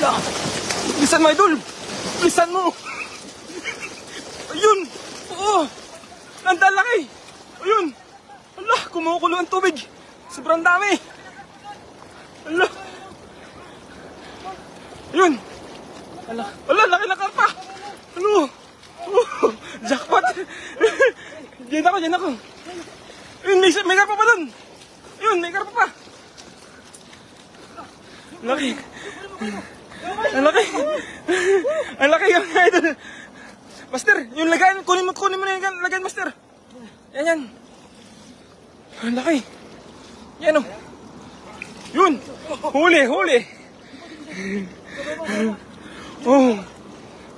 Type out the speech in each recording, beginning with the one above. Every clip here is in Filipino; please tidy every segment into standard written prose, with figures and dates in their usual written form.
Bilisan mo, idol! Bilisan mo! Ayun! Oo! Nandalaki! Ayun! Ala, kumukulo ang tubig! Sobrang dami! Ala! Ayun! Ala, laki na karpa! Ano? Oh, jackpot! Diyan ako! Ayun, may karpa pa dun! Ayun, may karpa pa! Laki! Ang laki! Ang laki yung idol! Master, yung lagayan, kunin mo na yung lagayan, master! Yan. Ang laki! Yan o! Yun! Huli! Oh!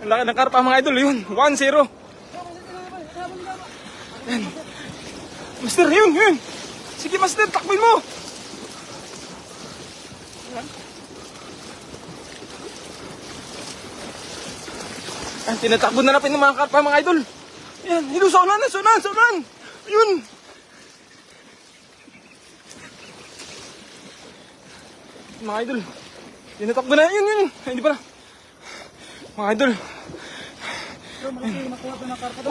Ang laki ng karpa mga idol, yun! 1-0! Yan! Master, yun! Sige master, takboy mo! Tinatakbo na napin ng mga karpa mga idol. Yan, hilo sa ulan. Ayun. Mga idol. Tinatakbo na. Yun. Ay, hindi pala. Mga idol.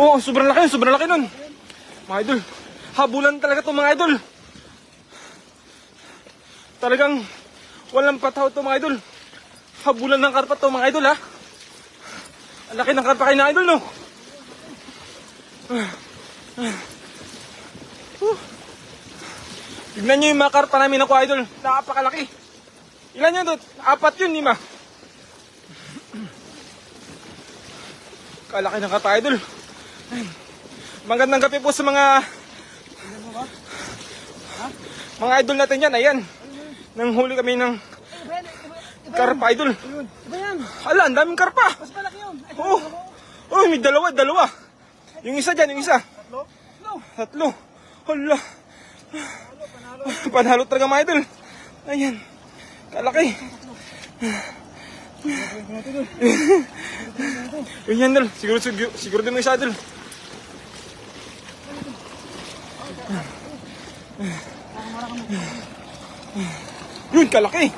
Oo, sobrang laki nun. Mga idol. Habulan talaga to mga idol. Talagang walang pataw to mga idol. Habulan ng karpa to mga idol ha. Ang laki ng karpa kayo na idol, no? Tignan nyo yung mga karpa namin ako, idol. Napakalaki. Ilan yun, Dot? 4 yun, 5. Kalaki ng karpa, idol. Magandang gabi po sa mga idol natin yan. Ayan. Nanghuli kami ng karpa, idol. Iba yan. Ala, ang daming karpa. Mas malaki yun. Oh, may dalawa. Yung isa dyan, yung isa. Tatlo. Hala. Panalo talaga mga idol. Ayan. Kalaki. Yun yan, idol. Siguro din mo isa, idol. Yun, kalaki.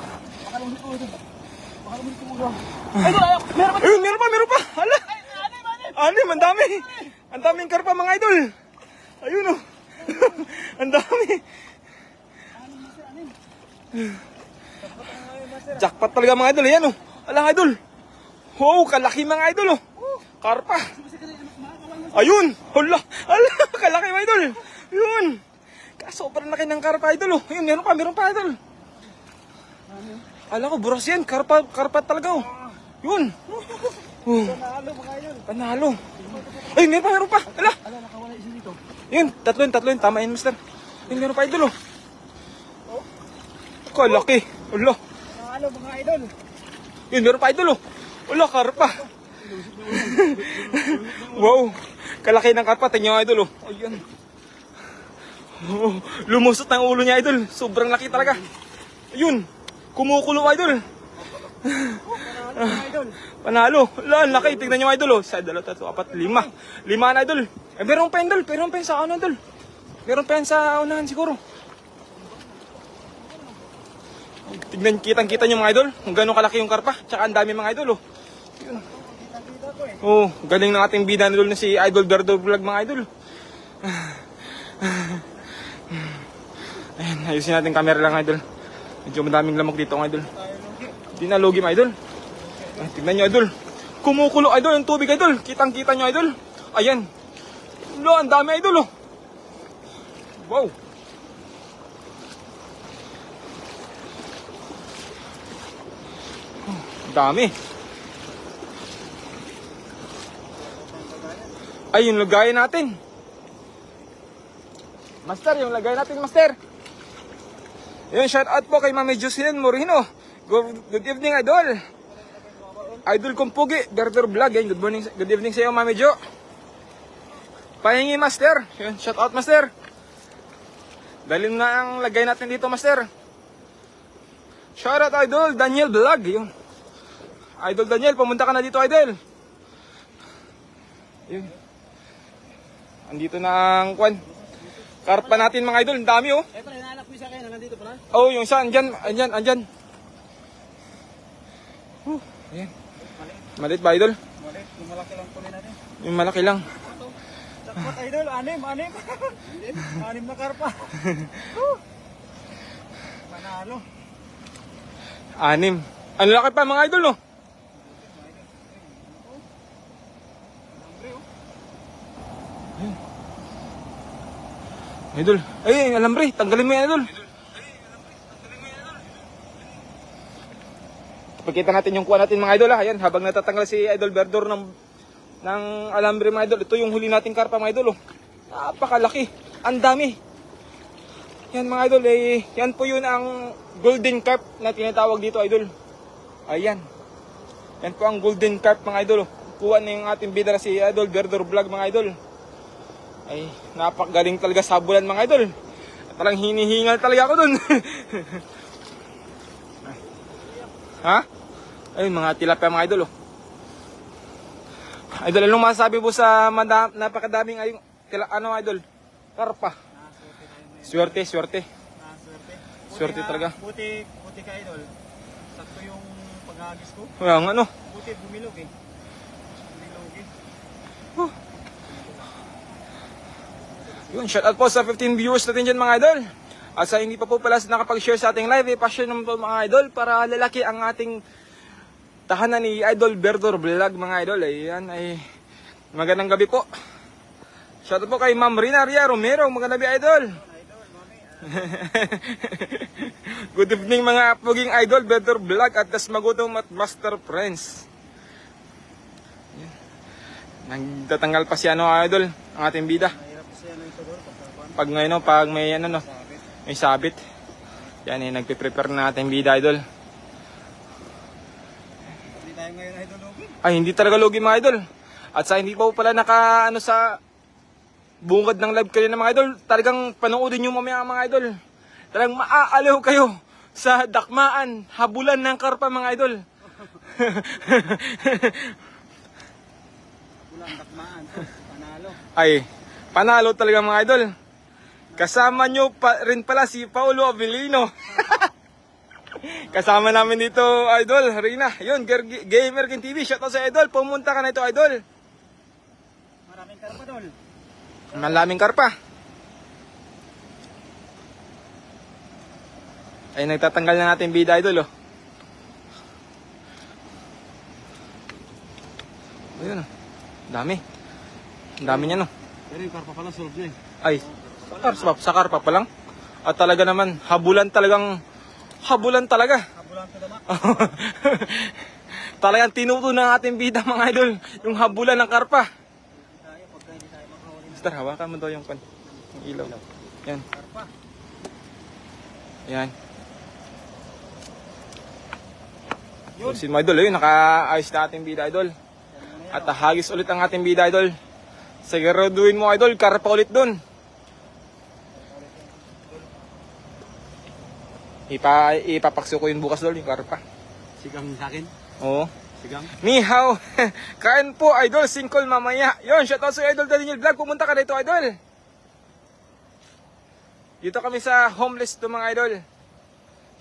Ayun, meron pa. Hala. Anim, ang dami. Ang daming karpa mga idol. Ayun o. Ang dami. Jackpot talaga mga idol. Ayan o. Alang idol. Wow, kalaki mga idol o. Karpa. Ayun. Hala. Kalaki mga idol. Ayun. Sobrang laki ng karpa idol o. Ayun, meron pa idol. Alam ko, buras yan. Karpa talaga o. Yun. Panalo. Ay, meron pa. Ala, nakawala isa dito. yun, tatlo yun. Tama yun, master. Yun, meron pa idol, oh. Kalaki. Ala. Panalo mga idol. Yun, meron pa idol, oh. Ala, karpa. Wow. Kalaki ng karpa. Tingnan yung idol, oh. Ayan. Oh, lumusot ng ulo niya, idol. Sobrang laki talaga. Ayun. Kumukulo, idol. Panalo. Wala, ang laki. Tignan nyo, idol. 1, 2, 3, 4, 5. 5 na, idol. Eh, meron pa, idol. Meron pa sa ano, idol. Meron pa sa unahan, siguro. Tignan, kitang-kita nyo, mga idol. Kung gano'ng kalaki yung karpa. Tsaka ang dami, mga idol, oh. Yun. Oh, galing ng ating bida, idol, na si Idol Berdo Vlog, mga idol. Ayan, ayusin natin camera lang, idol. Medyo madaming lamok dito, mga idol. Hindi na logi, mga idol. Ay, tignan nyo, idol. Kumukulo, idol, yung tubig, idol. Kitang-kita nyo, idol. Ayan. Lo, ang dami, idol, oh. Wow. Oh, dami. Ay, yung lagayan natin. Master, yung lagayan natin, master. Yun, shout out po kay Mami Jocelyn Moreno. Good evening, idol. Idol kong pugi, Berter Vlog. Yan, good evening sa iyo, Mami Jo. Pahingi, master. Yun, shout out, master. Dalhin na ang lagay natin dito, master. Shout out, idol Daniel Vlog. Yun. Idol Daniel, pumunta ka na dito, idol. Yun. Andito na ang kwan. Karpa natin, mga idol. Ang dami, oh. Eto, hinahanap ko isa kayo. Nandito pala. Oh, yung isa, andyan. Ayan. Maliit ba, idol? Maliit, yung malaki lang tuloy natin. Yung malaki lang. Jackpot idol, anim. Anim na karpa. Panalo. 6. Ano laki pa mga idol, no? Idol. Ay, alambre. Tanggalin mo yan, idol. Pakita natin yung kuha natin mga idol, ha. Ayan, habang natatanggal si Idol Verdor ng alambre mga idol. Ito yung huli nating karpa mga idol, oh. Napakalaki. Ang dami. Yan mga idol, eh. Yan po yun ang golden carp na tinatawag dito, idol. Ayan. Yan po ang golden carp mga idol, oh. Kuha na yung ating bida na si Idol Verdor Vlog mga idol. Ay, napakagaling talaga sa bulan mga idol. Parang hinihingal talaga ako dun. Ha? Ay, mga tilapia mga idol, oh. Idol, anong masasabi po sa napakadaming ayong ano idol? Karpa. Swerte. Swerte. Swerte talaga. Buti ka idol. Sakto yung paghagis ko. Kaya nga, ano? Buti bumilog eh. Bumilog eh. Yun, shout out po sa 15 viewers natin dyan mga idol. At sa hindi pa po pala nakapag-share sa ating live, pa-share naman po mga idol para lalaki ang ating tahanan ni Idol Verdor Vlog mga idol. Ayan, ay magandang gabi po. Shout out po kay Ma'am Rina Ria Romero, magandang gabi idol. Good evening mga puging Idol Verdor Vlog at Das Magutom at Master Friends. Ayan. Nagtatanggal pa si ano idol, ang ating bida. Pag ngayon, no, pag may ano, no, may sabit. Yan eh, nagpe-prepare na natin bida idol. Hindi tayo ngayon idol lugi. Ay, hindi talaga lugi mga idol. At sa hindi pa po pala naka ano sa bungad ng live kayo na mga idol, talagang panoodin nyo mamaya mga idol. Talagang maaaliw kayo sa dakmaan, habulan ng karpa mga idol. Bulan dakmaan to. Panalo. Ay, panalo talaga mga idol. Kasama nyo pa, rin pala si Paulo Avellino. Kasama namin dito, idol, Rina. Yun, Gamer King TV. Shoutout sa idol. Pumunta ka na ito, idol. Maraming karpa dol. Malaming karpa. Ay, nagtatanggal na natin bida, idol, oh. Ayun, oh. Dami. Ang dami niya, no. Pero yung karpa pala solve na eh. Ay, sa karpa pa lang. At talaga naman, habulan talaga. Habulan to dama. Talagang tinuto ng ating bida mga idol, yung habulan ng karpa. Tayo pagka hindi tayo makahuli. Mister, hawakan mo daw yung ilaw. Yan. Karpa. Yan. Yun. Si mga idol, yun, nakaayos na ating bida idol. At hagis ulit ang ating bida idol. Siguraduhin mo idol, karpa ulit dun. Ipapakso ko yun bukas dol, yung karpa. Sigang sa akin. Oo. Sigang. Ni hao. Kain po idol, singkol mamaya. Yun, shoutout sa idol Daniel Vlog. Pumunta ka dito idol. Dito kami sa homeless to mga idol.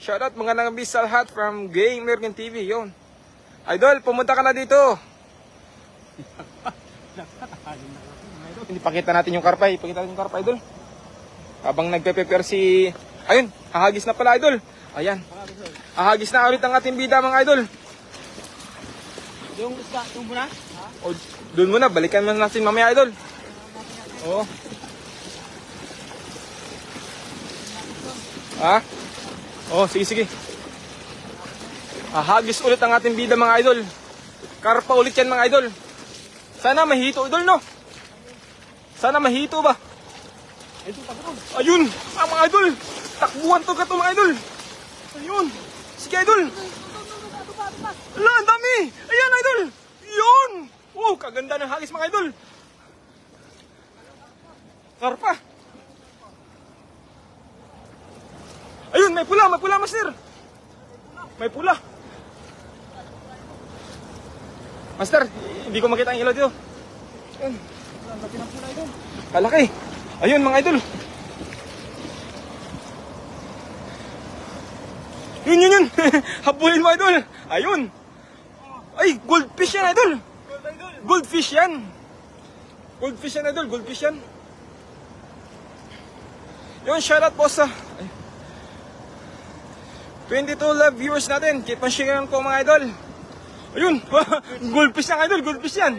Shoutout mga nang bisal hat from Gamer King TV. Yun. Idol, pumunta ka na dito. Hindi pakita natin yung karpa, ipakita natin yung karpa idol. Habang nagpe-prepare si ayun, hahagis na pala idol. Ayan. Hahagis na ulit ang ating bida mga idol. Yung isda, yung muna? O, doon muna, balikan mo natin mamaya idol. Oo. Ha? Oo, sige. Hahagis ulit ang ating bida mga idol. Karpa ulit yan mga idol. Sana mahito idol, no? Sana mahito ba? Ayun, mga idol. Takbuhan to ka to mga idol. Ayun. Sige idol. Ala, ang dami. Ayan idol. Yun. Oh, kaganda ng hagis mga idol. Karpa. Ayun, may pula master. May pula. Master, hindi ko makita ang ilaw dito. Ayun. Ang laki ng pula idol. Kalaki. Ayun mga idol. Yun. Habulin mo idol. Ayun. Ay, goldfish yan, idol. Gold idol. Goldfish yan. Goldfish yan, idol. Goldfish yan. Yun, shoutout po sa 22 love viewers natin. Keep on sharing po mga idol. Ayun, goldfish yan, idol. Goldfish yan.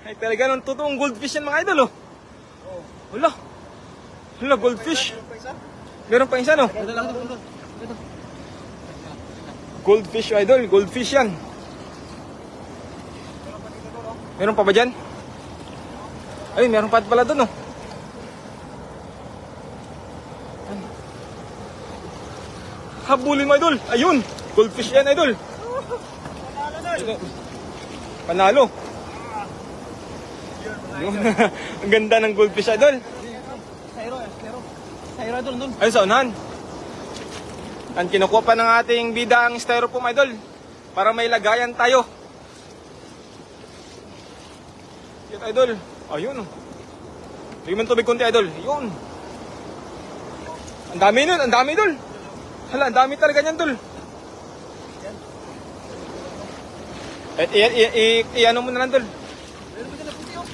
Ay, talaga nung totoong goldfish yan mga idol, oh. Wala. Wala, goldfish. Meron pa isa, no? Ito lang, ito. Goldfish, idol. Goldfish yan. Meron pa ba dyan? Ay, meron pa pala doon, oh. Habulin mo, idol. Ayun. Goldfish yan, idol. Panalo. Yun. Ang ganda ng goldfish, idol. Styro idol, doon. Ayun sa unahan. Ang kinukuha pa ng ating bida ang styrofoam, idol. Para may lagayan tayo. Yan, idol. Ayun. Bigyan mo ng tubig konti, idol. Ayun. Ang dami nun. Ang dami, idol. Hala, ang dami talaga niyan, idol. I-ano mo na lang, idol. Meron ba dyan na puti, oh?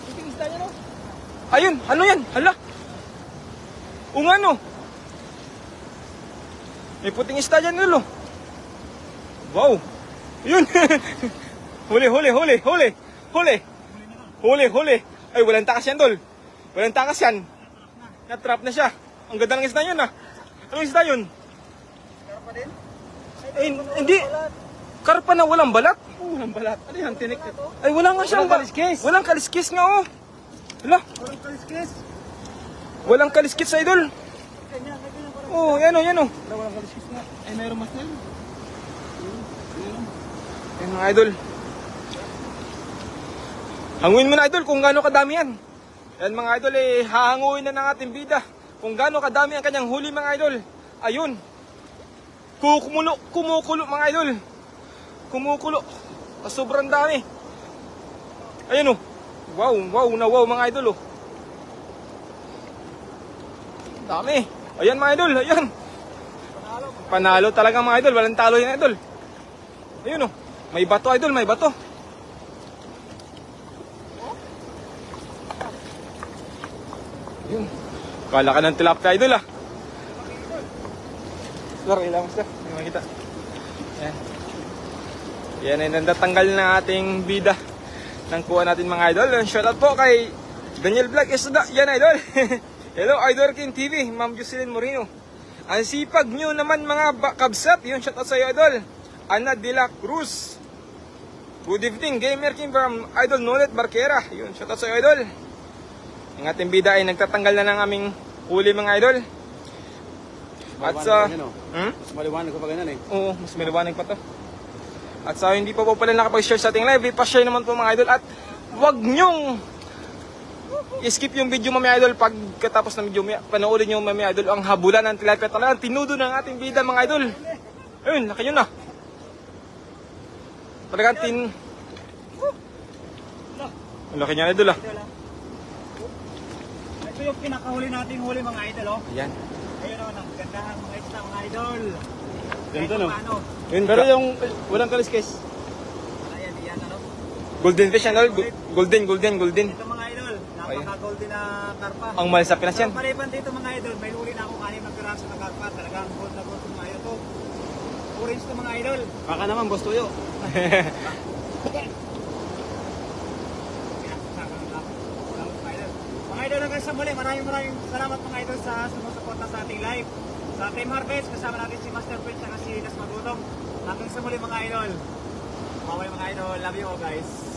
Puting isda yan, oh. Ayun. Ano yan? Hala. Ungano. May puting isda dyan, idol, oh. Wow. Yun. Huli. Huli. Ay, walang takas yan, tol. Walang takas yan. Na-trap na siya. Ang ganda ng isda yun, ah. Anong isda yun? Karpa din? Eh, hindi. Karpa na walang balat. Walang balat. Ano yan? Tinik na to? Ay, wala nga siyang Walang kaliskis. Walang kaliskis nga, oh. Hala, Walang kaliskis. walang kaliskis, idol. Ganyan, ganyan parang. Oh, yan, oh, yan, oh. Walang kaliskis nga. Ay, meron mas na yun. Yan, mga idol. Hanguin mo na, idol, kung gaano kadami yan. Yan, mga idol, hahanguin na ng ating bida. Kung gaano kadami ang kanyang huli, mga idol. Ayun. Kumukulo, mga idol. Kumukulo. Sobrang dami. Ayun, oh. Wow, mga idol, oh. Dami. Ayan, mga idol, ayan. Panalo talaga, mga idol. Walang talo yan, idol. Ayun, oh. May bato, idol, may bato. Ayun. Kala ka ng tilapia, idol, ah. Sir, ilang sir. Hindi makita. Ayan. Yan ay nandatanggal na ating bida ng kuha natin, mga idol. Shoutout po kay Daniel Vlog Isda. Yan, idol. Hello, Idol King TV, Ma'am Jocelyn Moreno. Ang sipag nyo naman, mga kabsat. Yun, shoutout sa iyo, idol. Ana de la Cruz. Good evening, Gamer King from Idol Nolet Barquera. Yun, shoutout sa iyo, idol. Ang ating bida ay nagtatanggal na ng aming huli, mga idol. At sa... Mas maliwanag ko pa ganyan, eh. Oo, mas maliwanag pa to. At sa hindi pa po pala nakapag-share sa ating live, pa-share naman po, mga idol. At huwag nyong i-skip yung video, mamaya, idol. Pagkatapos ng video, panoorin nyo, mamaya, idol, ang habulan ng tilapia. Talagang tinudo ng ating bida, mga idol. Ayun, laki yun na. Talagang ang laki niya, idol, ah. Ito yung pinakahuli nating huli, mga idol, oh. Ayan. Ayun, oh, ang gandahan mga isda, mga idol. Ganito, no? Ano? Yun, Pero yung walang kaliskis. Ayan, yan, ano? golden fish, ano? Golden. Ito, mga idol, napaka-golden na karpa. Ang mahal sa Pinas yan. Pero paliban dito, mga idol, may huli na ako kanin ng piraso na karpa. Talagang gold na gold yung mga idol to. Orange to, mga idol. Baka naman, boss tuyo. Mga idol, hanggang sa muli, maraming salamat, mga idol, sa sumusuporta sa ating live. Sa Team Harvest, kasama natin si Master Prince at si Nas Magutong. Hanggang sa muli, mga idol. Bawal, mga idol. Love you all, guys.